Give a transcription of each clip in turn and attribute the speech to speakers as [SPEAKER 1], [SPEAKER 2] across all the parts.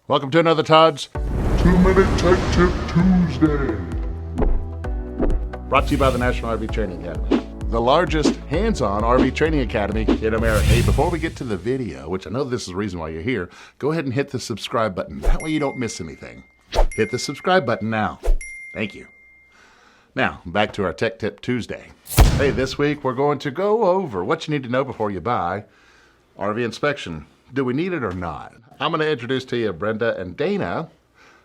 [SPEAKER 1] Welcome to another Todd's
[SPEAKER 2] 2-Minute Tech Tip Tuesday.
[SPEAKER 1] Brought to you by the National RV Training Academy, the largest hands-on RV training academy in America. Hey, before we get to the video, which I know this is the reason why you're here, go ahead and hit the subscribe button. That way you don't miss anything. Hit the subscribe button now. Thank you. Now, back to our Tech Tip Tuesday. Hey, this week we're going to go over what you need to know before you buy RV inspection. Do we need it or not? I'm going to introduce to you Brenda and Dana,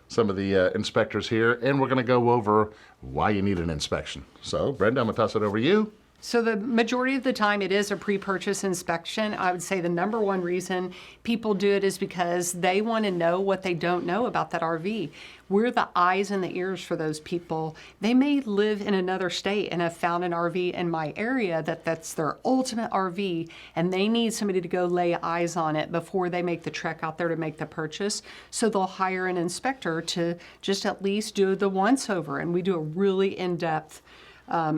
[SPEAKER 1] some of the inspectors here, and we're going to go over why you need an inspection. So, Brenda, I'm going to toss it over to you.
[SPEAKER 3] So the majority of the time it is a pre-purchase inspection. I would say the number one reason people do it is because they want to know what they don't know about that RV. We're the eyes and the ears for those people. They may live in another state and have found an RV in my area that's their ultimate RV, and they need somebody to go lay eyes on it before they make the trek out there to make the purchase. So they'll hire an inspector to just at least do the once over, and we do a really in-depth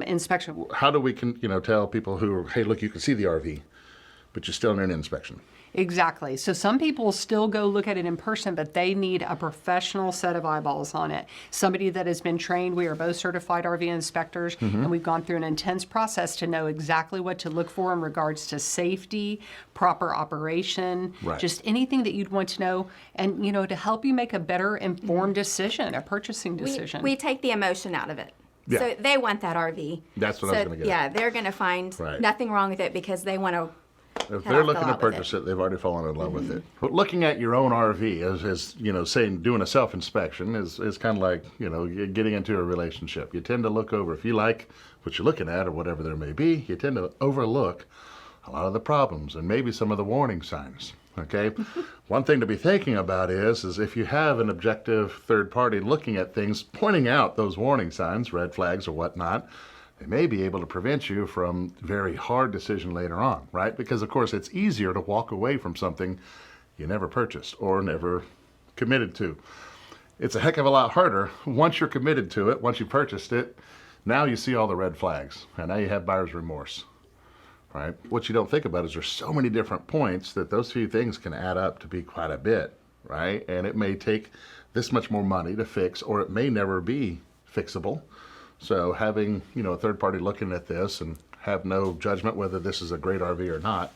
[SPEAKER 3] inspection.
[SPEAKER 1] How do we tell people who are, hey, look, you can see the RV, but you're still in an inspection?
[SPEAKER 3] Exactly. So some people still go look at it in person, but they need a professional set of eyeballs on it. Somebody that has been trained. We are both certified RV inspectors, and we've gone through an intense process to know exactly what to look for in regards to safety, proper operation, just anything that you'd want to know, and to help you make a better informed decision, a purchasing decision.
[SPEAKER 4] We take the emotion out of it.
[SPEAKER 1] Yeah.
[SPEAKER 4] So they want that RV.
[SPEAKER 1] That's what I was going to get
[SPEAKER 4] Yeah,
[SPEAKER 1] at.
[SPEAKER 4] they're going to find nothing wrong with it because they want to.
[SPEAKER 1] If they're looking to purchase it, they've already fallen in love with it. But looking at your own RV as saying doing a self-inspection is kind of like, getting into a relationship. You tend to look over, if you like what you're looking at or whatever there may be, you tend to overlook a lot of the problems and maybe some of the warning signs. Okay? One thing to be thinking about is if you have an objective third party looking at things, pointing out those warning signs, red flags or whatnot, they may be able to prevent you from very hard decision later on, right? Because of course it's easier to walk away from something you never purchased or never committed to. It's a heck of a lot harder once you're committed to it, once you purchased it. Now you see all the red flags and now you have buyer's remorse. Right? What you don't think about is there's so many different points that those few things can add up to be quite a bit, right? And it may take this much more money to fix, or it may never be fixable. So having, a third party looking at this and have no judgment whether this is a great RV or not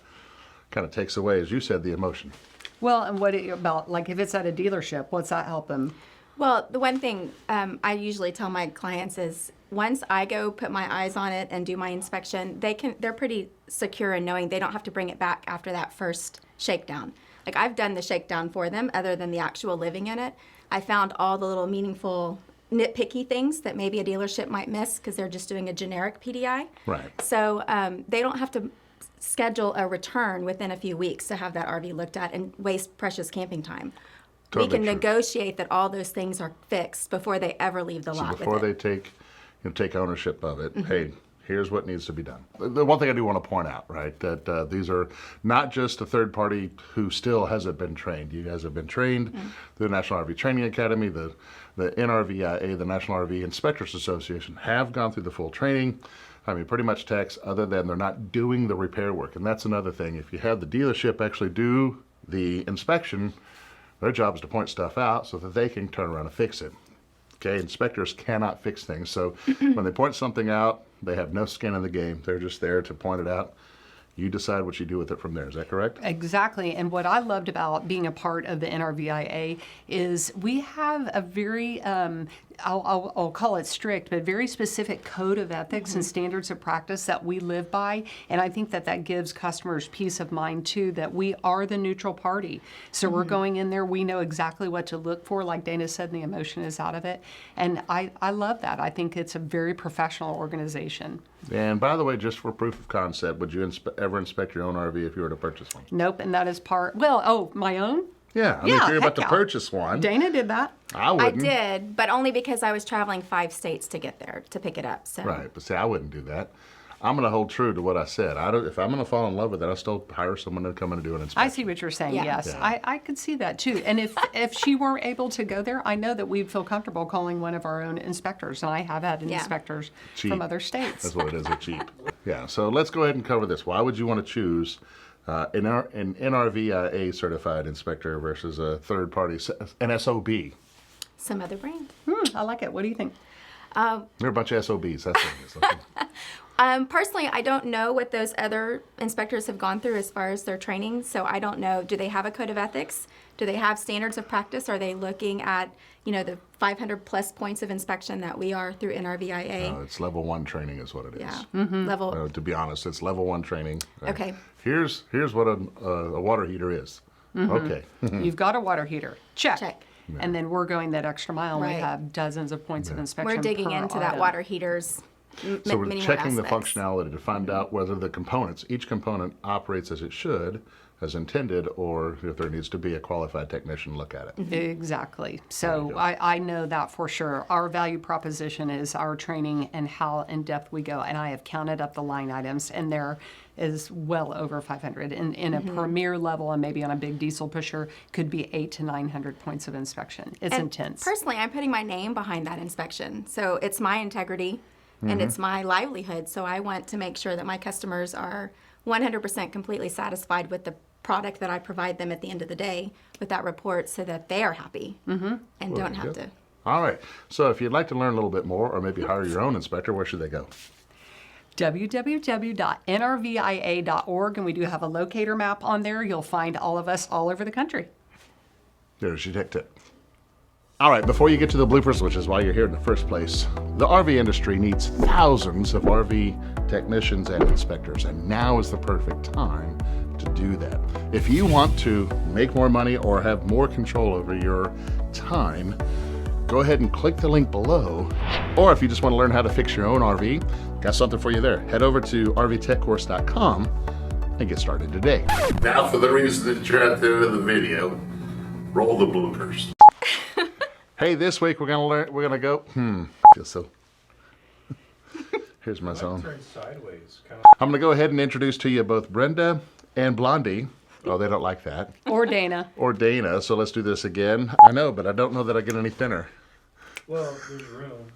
[SPEAKER 1] kind of takes away, as you said, the emotion.
[SPEAKER 3] Well, and what about, like if it's at a dealership, what's that help them?
[SPEAKER 4] Well, the one thing I usually tell my clients is once I go put my eyes on it and do my inspection, they're pretty secure in knowing they don't have to bring it back after that first shakedown. Like I've done the shakedown for them other than the actual living in it. I found all the little meaningful nitpicky things that maybe a dealership might miss because they're just doing a generic PDI.
[SPEAKER 1] Right.
[SPEAKER 4] So they don't have to schedule a return within a few weeks to have that RV looked at and waste precious camping time.
[SPEAKER 1] Totally
[SPEAKER 4] we can
[SPEAKER 1] true.
[SPEAKER 4] negotiate that all those things are fixed before they ever leave the lot.
[SPEAKER 1] Before they take ownership of it, hey, here's what needs to be done. The one thing I do want to point out, right, that these are not just a third party who still hasn't been trained. You guys have been trained through the National RV Training Academy, the NRVIA, the National RV Inspectors Association, have gone through the full training. I mean, pretty much techs, other than they're not doing the repair work. And that's another thing. If you have the dealership actually do the inspection, their job is to point stuff out so that they can turn around and fix it. Okay, inspectors cannot fix things. So when they point something out, they have no skin in the game. They're just there to point it out. You decide what you do with it from there. Is that correct?
[SPEAKER 3] Exactly. And what I loved about being a part of the NRVIA is we have a very, I'll call it strict, but very specific code of ethics and standards of practice that we live by. And I think that gives customers peace of mind too, that we are the neutral party. So we're going in there, we know exactly what to look for. Like Dana said, the emotion is out of it. And I love that. I think it's a very professional organization.
[SPEAKER 1] And by the way, just for proof of concept, would you ever inspect your own RV if you were to purchase one?
[SPEAKER 3] Nope, and that is my own?
[SPEAKER 1] Yeah, I mean, if you're about to purchase one.
[SPEAKER 3] Dana did that.
[SPEAKER 1] I wouldn't.
[SPEAKER 4] I did, but only because I was traveling 5 states to get there to pick it up. So.
[SPEAKER 1] Right, but see, I wouldn't do that. I'm going to hold true to what I said. If I'm going to fall in love with it, I'll still hire someone to come in and do an inspection.
[SPEAKER 3] I see what you're saying,
[SPEAKER 4] Yeah.
[SPEAKER 3] yes.
[SPEAKER 1] Yeah.
[SPEAKER 3] I could see that too. And if she weren't able to go there, I know that we'd feel comfortable calling one of our own inspectors. And I have had inspectors
[SPEAKER 1] Cheap.
[SPEAKER 3] from other states.
[SPEAKER 1] That's what it is, they're cheap. Yeah, so let's go ahead and cover this. Why would you want to choose An NRVIA certified inspector versus a third party, an SOB.
[SPEAKER 4] Some other brand.
[SPEAKER 3] I like it. What do you think?
[SPEAKER 1] They're a bunch of SOBs. That's what it is.
[SPEAKER 4] Personally, I don't know what those other inspectors have gone through as far as their training, so I don't know. Do they have a code of ethics? Do they have standards of practice? Are they looking at, the 500 plus points of inspection that we are through NRVIA?
[SPEAKER 1] It's level 1 training is what it is.
[SPEAKER 4] Yeah, level.
[SPEAKER 1] To be honest, it's level 1 training.
[SPEAKER 4] Okay.
[SPEAKER 1] Here's what a water heater is. Okay.
[SPEAKER 3] You've got a water heater. Check.
[SPEAKER 4] Check.
[SPEAKER 3] And then we're going that extra mile. And
[SPEAKER 4] Right.
[SPEAKER 3] we have dozens of points of inspection.
[SPEAKER 4] We're digging
[SPEAKER 3] per
[SPEAKER 4] into that
[SPEAKER 3] item.
[SPEAKER 4] water heaters.
[SPEAKER 1] So we're
[SPEAKER 4] many more
[SPEAKER 1] checking the
[SPEAKER 4] aspects.
[SPEAKER 1] functionality to find out whether the components, each component operates as it should, as intended, or if there needs to be a qualified technician look at it.
[SPEAKER 3] Exactly. So I know that for sure. Our value proposition is our training and how in depth we go. And I have counted up the line items, and there is well over 500. In a premier level, and maybe on a big diesel pusher, could be 800 to 900 points of inspection. It's
[SPEAKER 4] And
[SPEAKER 3] intense.
[SPEAKER 4] Personally, I'm putting my name behind that inspection. So it's my integrity and it's my livelihood. So I want to make sure that my customers are 100% completely satisfied with the product that I provide them at the end of the day with that report so that they are happy and don't have to.
[SPEAKER 1] All right. So if you'd like to learn a little bit more, or maybe hire your own inspector, where should they go?
[SPEAKER 3] www.nrvia.org, and we do have a locator map on there. You'll find all of us all over the country.
[SPEAKER 1] There's your tech tip. All right, before you get to the bloopers, which is why you're here in the first place, the RV industry needs thousands of RV technicians and inspectors, and now is the perfect time to do that. If you want to make more money or have more control over your time, go ahead and click the link below. Or if you just want to learn how to fix your own RV, got something for you there. Head over to rvtechcourse.com and get started today. Now for the reason that you're at the end of the video, roll the bloopers. Hey, this week we're gonna go. Feel so. Here's my zone.
[SPEAKER 5] Turn sideways.
[SPEAKER 1] I'm gonna go ahead and introduce to you both Brenda and Blondie. Oh, they don't like that.
[SPEAKER 3] Or Dana.
[SPEAKER 1] Or Dana. So let's do this again. I know, but I don't know that I get any thinner.
[SPEAKER 5] Well, there's room.